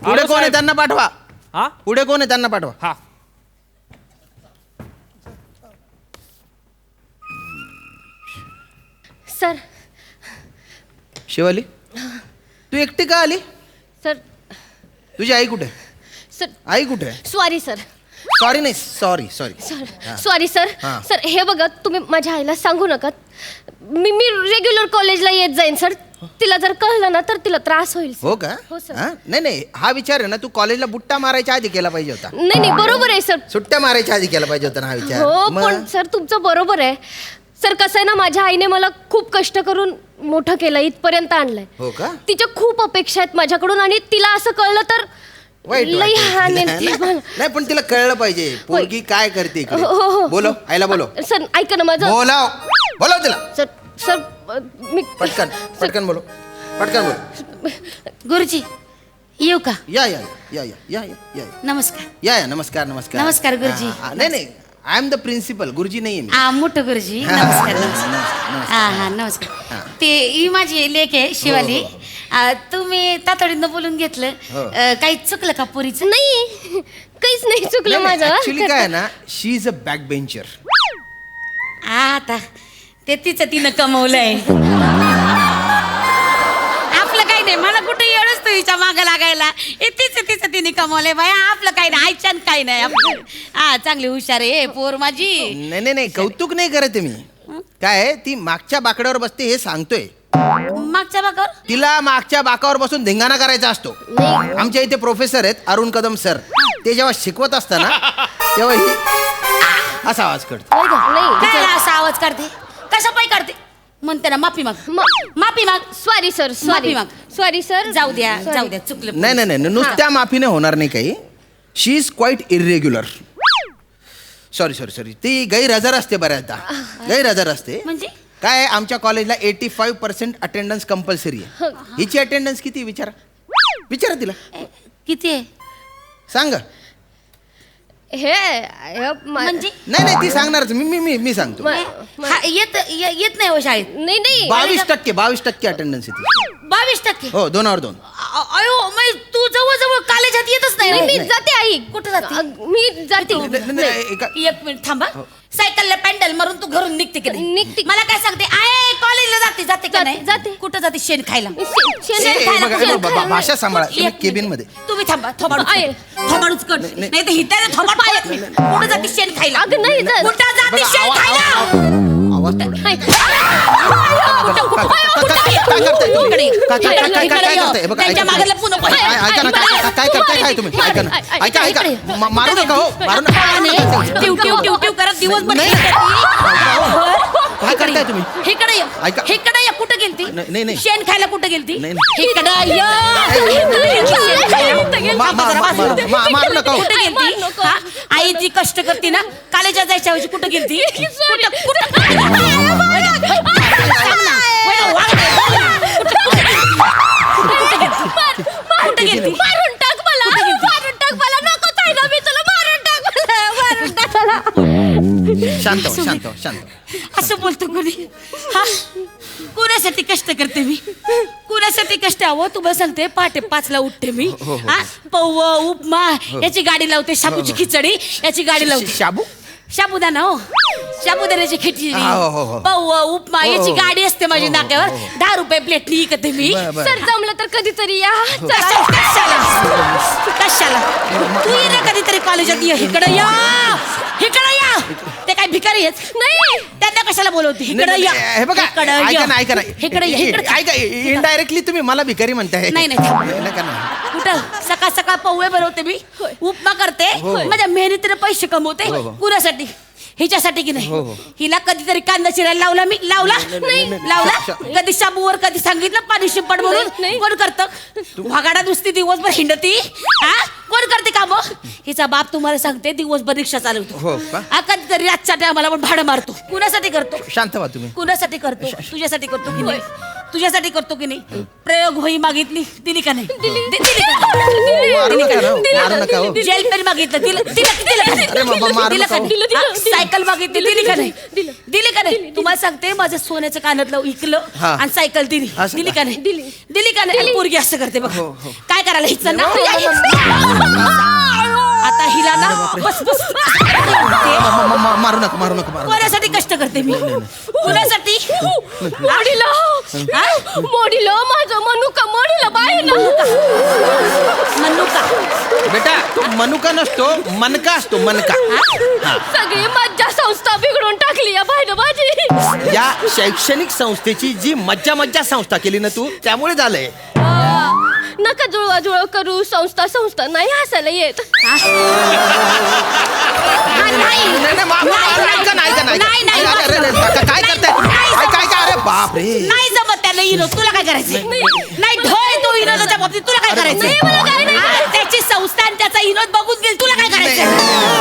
पुढे कोण आहे त्यांना पाठवा. हा पुढे कोण आहे त्यांना पाठवा. हा सर. शिवाली तू एकटी का आली. सर. तुझी आई कुठे. सर. आई कुठे. Sorry sir. सॉरी नाही sorry sorry sir sorry sir. हां. सर हे बघा तुम्ही माझ्या आईला सांगू नका. मी रेग्युलर कॉलेजला येत जाईन सर. तिला जर कळलं ना तर तिला त्रास होईल. हो का. हो सर. हा? नाही नाही हा विचार आहे ना तू कॉलेजला बुट्टा मारायच्या आधी केला पाहिजे होता. नाही नाही बरोबर आहे सर. सुट्ट्या मारायच्या आधी केला पाहिजे होता ना हा विचार. हो मग? पण सर तुमचं बरोबर आहे. सर कसं आहे ना माझ्या आईने मला खूप कष्ट करून मोठं केलं इथपर्यंत आणलंय. हो का. तिच्या खूप अपेक्षा आहेत माझ्याकडून आणि तिला असं कळलं तर वाईट लई वाटेल. हाणेल ती मला. नाही पण तिला कळलं पाहिजे पोरगी काय करते इकडे. हो, हो, हो. बोलो आईला बोलो. सर ऐका ना माझं. बोलाव बोलाव तिला. सर सर मी पटकन पटकन बोलो पटकन बोलो. गुरुजी येऊ का. या या या या या या या नमस्कार. या या नमस्कार नमस्कार. नमस्कार, गुरुजी. नाही नाही आय एम द प्रिन्सिपल. गुरुजी नाही मी. मोठं गुरुजी नमस्कार नमस्कार. हा नमस्कार. ते ही माझी लेक आहे शिवाली. तुम्ही तातडीनं बोलून घेतलं. काही चुकलं का पोरीचं. नाही काहीच नाही चुकलं माझं. ऍक्च्युली काय आहे ना शी इज अ बॅक बेंचर. आता ते तिनं कमवलंय. आपलं काही नाही. मला कुठे येळच तू हिच्या मागं लागायला. तिचं तिने कमवलंय बाया. आपलं काही नाही. आईच्यान काही नाही आपलं. चांगली हुशार आहे पोर माझी. नाही नाही नाही कौतुक नाही करत आहे मी. काय आहे, ती मागच्या बाकड्यावर बसते हे सांगतोय. मागच्या बाकावर तिला मागच्या बाकावर बसून धिंगाणा करायचा असतो. आमच्या इथे प्रोफेसर आहेत अरुण कदम सर. ते जेव्हा शिकवत असताना तेव्हा ही असा आवाज करतो. नाही काय असा आवाज काढते. कशा पाय काढते म्हणते ना. माफी माग माफी माग. सॉरी सर माफी सॉरी माग. Sorry sir. जाऊ द्या चुकलं. नाही नाही नाही नुसत्या माफीने होणार नाही काही. She is quite irregular. Sorry sorry sorry ती गैरहजर असते बऱ्याचदा. गैरहजर असते. म्हणजे काय आमच्या कॉलेजला 85% अटेंडन्स कंपल्सरी आहे. हिची अटेंडन्स किती विचारा. विचारा तिला. किती आहे सांग. हे म्हणजे नाही नाही ती सांगणारच. मी सांगतो. येत नाही हो शाळेत. नाही नाही 22% अटेंडन्स येते. 22%. हो 2/2. अयो मग तू जवळ कॉलेजात येतच नाही. नाही, रे. मी जाते आई. कुठं जाते? मी जाते. एक मिनिट थांबा. सायकलला पॅन्डल मारून तू घरून निघते की नाही. निघते. मला काय सांगते आय कॉलेजला जाते का नाही. जाते. कुठं जाते. शेण खायला. भाषा सांभाळा केबिन मध्ये. तुम्ही थांबा. थोबाडूच कर. नाही तर हिताने थोबाड पाडत नाही. कुठं जाते शेण खायला. अगं नाही जात. कुठं जाते शेण खायला. आवाज थोडा. त्यांच्या मागेला पुन्हा काय करताय काय तुम्ही. ऐका ना ऐका मारू नका हो मारू नका. टिव करत दिवसभर काय करताय तुम्ही. इकडे ये. ऐका. इकडे ये. कुठं गेलती. नाही, नाही. शेण खायला कुठं गेलती. नाही, इकडे ये. मारू नका हो. कुठं गेलती. हा? आई जी कष्ट करते ना कॉलेजात जायच्या ऐवजी कुठं गेलती. कुठं गेलती. मारून टाक मला. मारून टाक मला. नको ताईला मी तुला मारून टाक मला. मारून टाक मला. शांत. असं बोलतो कोणी. हा कोणासाठी कष्ट करते मी. कोणासाठी कष्ट हवं तुम्हाला सांगते. पहाटे 5ला उठते मी. हा पौव उपमा याची गाडी लावते. शाबूची खिचडी याची गाडी लावते. शाबू साबुदाणा हो. साबुदाण्याची खिचडी पौव उपमा याची गाडी असते माझी नाक्यावर. 10 रुपये प्लेट विकते मी. सर जमलं तर कधीतरी या. कशाला तू ये ना कधीतरी कॉलेजात ये. इकडे या. ते काय भिकारी आहेत नाही. त्यांना कशाला बोलवते. इकडे या. हे बघा ऐका ना ऐका इनडायरेक्टली तुम्ही मला भिकारी म्हणताय. नाही कुठं सकाळ पौवे बनवते मी. उपमा करते. माझ्या मेहनतीने पैसे कमवते. कुणासाठी. हिच्यासाठी की नाही. हिला कधीतरी कांदा चिरायला लावला मी. लावला कधी शाबूवर कधी सांगितलं पाणी शिंपड म्हणून. कोण करतं. वागाडा नुसती दिवसभर हिंडती. हा कोण करते काम. हिचा बाप तुम्हाला सांगते दिवसभर रिक्षा चालवतो. कधीतरी रातच्या टायमाला पण भाडं मारतो. कुणासाठी करतो. शांत व्हा तुम्ही. कुणासाठी करतो. तुझ्यासाठी करतो की नाही. तुझ्यासाठी करतो की नाही. प्रयोग होई मागितली दिली का नाही. जेल पेन मागितलं दिलं का नाही. सायकल मागितली दिली का नाही. तुम्हाला सांगते माझं सोन्याचं कानातलं विकलं आणि सायकल दिली का नाही. पोरगी असं करते बघ. काय करायला हिचं ना आता हिला ना बस बस मारू नका मारू नका मारू कोणासाठी कष्ट करते मी कुणासाठी मोडीला मोडीला माझं मनुका मोडीला बाहेर मनुका बेटा तो मनुका नसतो मनका असतो मनका सगळी मज्जा संस्था बिघडून टाकली या बाहेर माझी या शैक्षणिक संस्थेची जी मज्जा मज्जा संस्था केली ना तू त्यामुळे झालंय नका जुळवा करू संस्था संस्था नाही हसायला येत काय करताय काय अरे बाप रे नाही जमत त्याला विनोद तुला काय करायचं नाही ढोय तो विनोदाच्या बाबतीत तुला काय करायचं त्याची संस्था आणि त्याचा विनोद बघून गेल तुला काय करायचं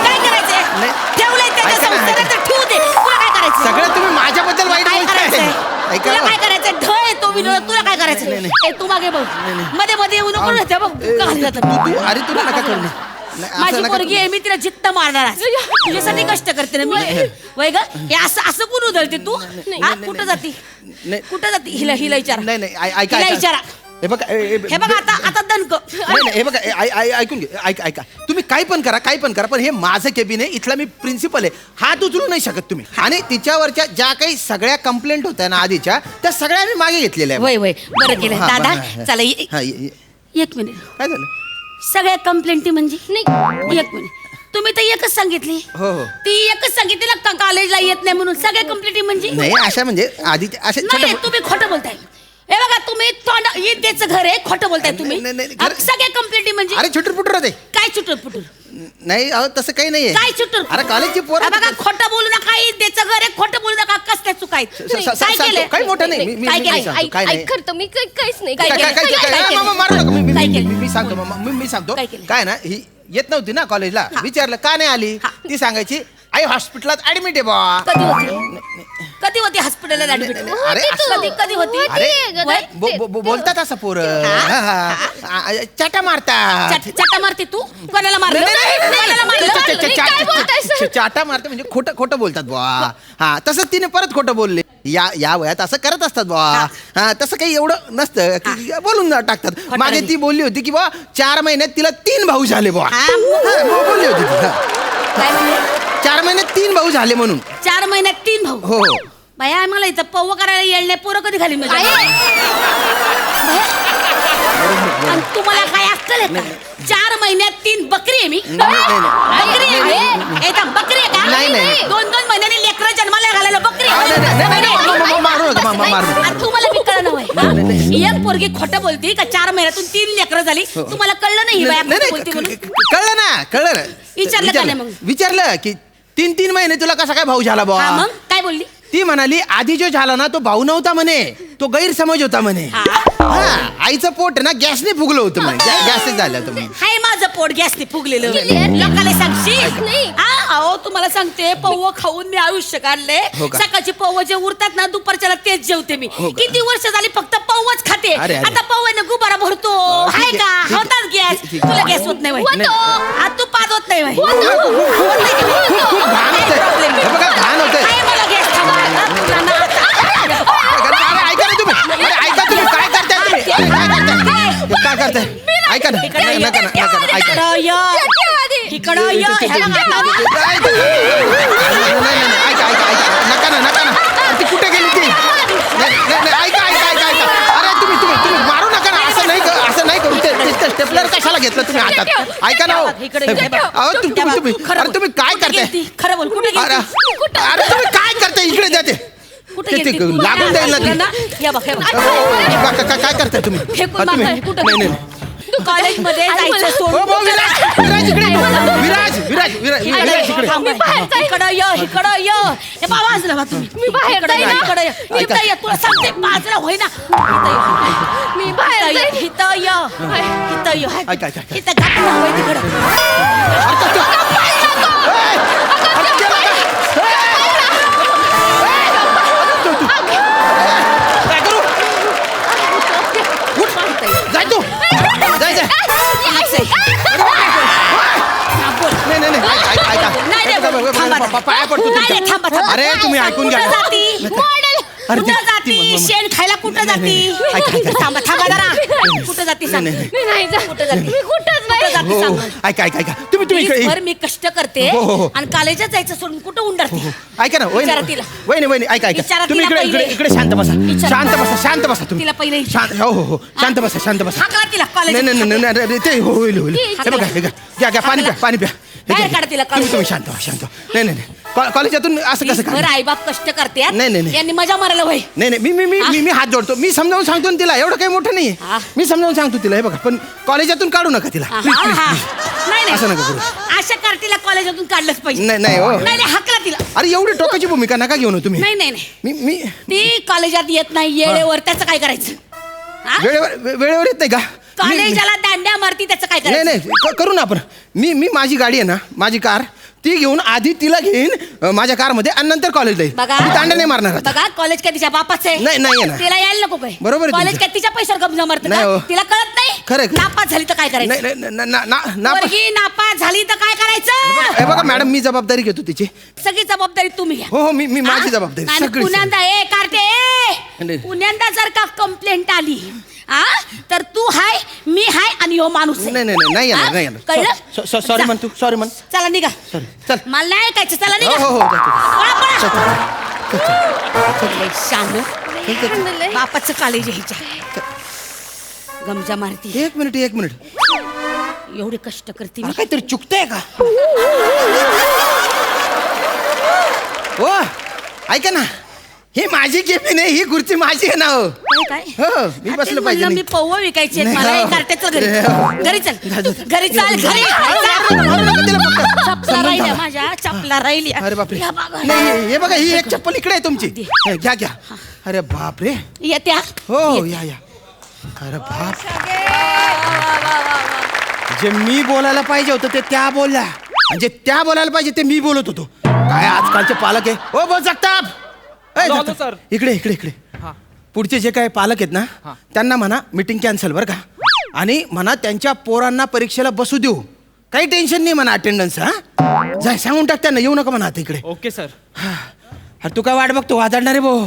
काय करायचंय ठेवलंय त्याच्या संस्थेला तर ठेवू दे तुला काय करायचं सगळं तुम्ही माझ्याबद्दल वाईट बोलताय तुला काय करायचं ढोय तो विनोद तुला काय करायचं ए तू मागे बघ मध्ये मध्ये येऊ नको ना बघ खाली जातं अरे तुला नका करू माझी पोरगी आहे मी तिला जित्त मारणार आहे. तुझ्यासाठी कष्ट करते ना मी वय ग हे असं असं कोण उधळते तू हा कुठं जाती कुठं जाती हिला हिला विचारा नाही नाही ऐका हिला विचारा हे बघा हे बघ आता दणक नाही हे बघा ऐकून घे ऐका तुम्ही काही पण करा पण हे माझं केबिन आहे इथला मी प्रिन्सिपल आहे हात उचलू नाही शकत तुम्ही आणि तिच्यावरच्या ज्या काही सगळ्या कंप्लेंट होत्या ना आधीच्या त्या सगळ्या मी मागे घेतलेल्या वय वय बरं केलं दादा चला एक मिनिट काय झालं सगळ्या कंप्लेंटी म्हणजे नाही एक मिनिट तुम्ही तर एकच सांगितली हो ती एकच सांगितली ना कॉलेजला येत नाही म्हणून सगळ्या कंप्लेंटी म्हणजे नाही अशा म्हणजे आधी असे नाही तुम्ही खोटं बोलताय हे बघा तुम्ही तोंड ईदेचं घर आहे खोटं बोलताय तुम्ही सगळ्या कंप्लेंटी म्हणजे अरे छुटूर पुटूर होते काय चुटूर पुटूर नाही अहो तसं काही नाहीये काय चुटूर अरे कॉलेजची पोरं बघा खोटं बोलू नका ईदेचं घर आहे खोटं बोलू नका कसल्या चुकाय काय केलं काही मोठं नाही मी काय केलं? सांगतो, काय नाही खरं मी काहीच नाही काय केलं? मारू नका काय केलं? मी सांगतो मी सांगतो काय केलं? काय ना ही येत नव्हती ना कॉलेजला विचारलं का नाही आली ती सांगायची आई हॉस्पिटलात ऍडमिट आहे बा कधी होती हॉस्पिटलला ऍडमिट अरे कधी होती अरे बोलतात असं पोर चाटा मारतात चटा मारते तू कोणाला मारलं कोणाला मारलं चाटा मारते म्हणजे खोटं बोलतात बुवा हा तसं तिने परत खोटं बोलले या वयात असं करत असतात बुवा हा तसं काही एवढं नसतं की बोलून टाकतात मागे ती बोलली होती की बुवा 4 महिन्यात तिला 3 भाऊ झाले बुवा बोलली होती ती 4 महिन्यात 3 भाऊ झाले म्हणून 4 महिन्यात 3 भाऊ हो बाया मला इथं पव्व करायला येणे पोरं कधी खाली आणि तुम्हाला काय अक्कल आहे 4 महिन्यात 3 बकरी आहे मी बकरी आहे मी एकदम बकरी आहे का नाही. 2 महिन्याने लेकरं जन्माला घालायला बकरी तुम्हाला मी कळलं नाही एक पोरगी खोटं बोलती का 4 महिन्यातून 3 लेकरं झाली तुम्हाला कळलं नाही बाया खोटं बोलती म्हणून कळलं ना विचारलं का नाही मग विचारलं की 3 महिने तुला कसा काय भाऊ झाला बुवा मग काय बोलली ती म्हणाली आधी जो झाला ना तो भाऊ नव्हता म्हणे तो गैरसमज होता म्हणे आईचं पोट ना गॅसने फुगलं होतं म्हणे गॅसच झालं होतं म्हणे हाय माझं पोट गॅसने फुगलेलं लोकांना सांगशील अहो तुम्हाला सांगते पव्व खाऊन मी आयुष्य काढले सकाळची पव्व जे उरतात ना दुपारच्याला तेच जेवते मी किती वर्ष झाली फक्त पव्वच खाते आता पव्वाने गुबारा भरतो हाय का होतात गॅस तुला गॅस होत नाही तू पाच होत नाही घाण होतंय मला गॅस ऐका तुम्ही काय करताय ऐका ना ती कुठे गेली ती ऐका अरे तुम्ही मारू नका ना असं नाही करू ते स्टेपलर कशाला घेतलं तुम्ही हातात ऐका ना तुम्ही काय करताय खरं बोल कुठे अरे तुम्ही काय करताय इकडे जाते लागून जाईल ना काय करताय तुम्ही कॉलेज मध्ये तुला सांगते बाजूला होय ना मी बाहेर पाया पडतो अरे तुम्ही ऐकून घ्या अरे कुठं ती- जाती ती- शेण खायला कुठं जाती ऐका. थांबा थांबा जरा कुठं जाती सांग नाही, नाही. मी नाही जात. कुठं जाती? मी कुठंच कुठं नाही जाती हो सांग हो. ऐका तुम्ही Please, इकडे वर मी कष्ट करते हो, हो, हो. आणि कॉलेजात जायचं सोडून कुठं उंडरते ऐका ना विचारा तिला. वहिनी ऐका विचारा तुम्ही तिला इकडे पहिले. इकडे शांत बसा विचारा. शांत बसा तुम्ही तिला पहिले शांत हो शांत बसा हाकला तिला कॉलेज नाही ते होईल हे बघा हे घ्या पाणी प्या बाहेर काढा तिला तुम्ही कॉलेज शांत व्हा नाही कॉलेजातून असं कसं बरं काय आईबाप कष्ट करते नाही. यांनी मजा मारायला होय नाही मी हात जोडतो मी समजावून सांगतो ना तिला एवढं काही मोठं नाही हा. मी समजावून सांगतो तिला हे बघा पण कॉलेजातून काढू नका तिला हा, Please, please, हा. please. नाही असं नका करू. अशा कार्टीला कॉलेजातून काढलंच पाहिजे नाही हो नाही हाकला तिला अरे एवढी टोकाची भूमिका नका घेऊ ना तुम्ही नाही मी ती कॉलेजात येत नाही येळेवर त्याचं काय करायचं हा? वेळेवर येत नाही का कॉलेजाला दांड्या मारती त्याचं काय करायचं नाही करू ना आपण मी माझी गाडी आहे ना माझी कार ती घेऊन आधी तिला घेईन माझ्या कारमध्ये आणि नंतर कॉलेजला येईल बघा मी दांडा नाही मारणार आता. बघा कॉलेज काय तिच्या बापाचं आहे नाही ना. तिला यायला नको काय बरोबर आहे कॉलेज तुमचं. काय तिच्या पैशावर कब्जा मारत नाही हो. तिला कळत नाही खरंय. नापास झाली तर काय करायचं नाही पोरगी नापास झाली तर काय करायचं हे बघा मॅडम मी जबाबदारी घेतो तिची सगळी जबाबदारी तुम्ही घ्या हो मी माझी हा? जबाबदारी आणि सगळी पुण्यांदा ए कार्टे नाही. पुण्यांदा जर का कंप्लेंट आली हा तर तू हाय मी हाय आणि हो माणूस आहे. नाही हा? येणार कळलं सॉरी म्हण तू सॉरी म्हण चला निघा सॉरी चल मला नाही ऐकायचं चला निघा हो पळा, पळा. चल. लय शान हाणलंय. बापाचं कॉलेज आहे हिच्या गमजा मारती एक मिनिट एवढे कष्ट करते मला मी काहीतरी चुकतंय का हो ऐका ना ही माझी केबी नाही ही खुर्ची माझी आहे ना हो काय हो मी तेच बसलं म्हणलं पाहिजे मी नाही. पौव विकायचे नाही, मला हो. हे कार्टे चल घरी हो. घरी चल घरी चाल घरी मारू नका तिला फक्त. चपला समजून राहिल्या घ्या. माझ्या चपला राहिल्या अरे बापरे या बघा. नाही हे बघा ही एक चप्पल इकडे आहे तुमची हे, घ्या अरे बापरे येत्या हो या अरे बाप जे मी बोलायला पाहिजे होतं ते त्या बोलल्या आणि जे त्या बोलायला पाहिजे ते मी बोलत होतो काय आजकालचे पालक आहे ओ बोल जगताप ए, आलो, जगताप. सर. इकडे पुढचे जे काही पालक आहेत ना त्यांना म्हणा मीटिंग कॅन्सल बरं का आणि म्हणा त्यांच्या पोरांना परीक्षेला बसू देऊ काही टेन्शन नाही म्हणा अटेंडन्स हा जाय सांगून टाक त्यांना येऊ नका म्हणा आता इकडे ओके सर अरे तू काय वाट बघतो वाजणार रे भाऊ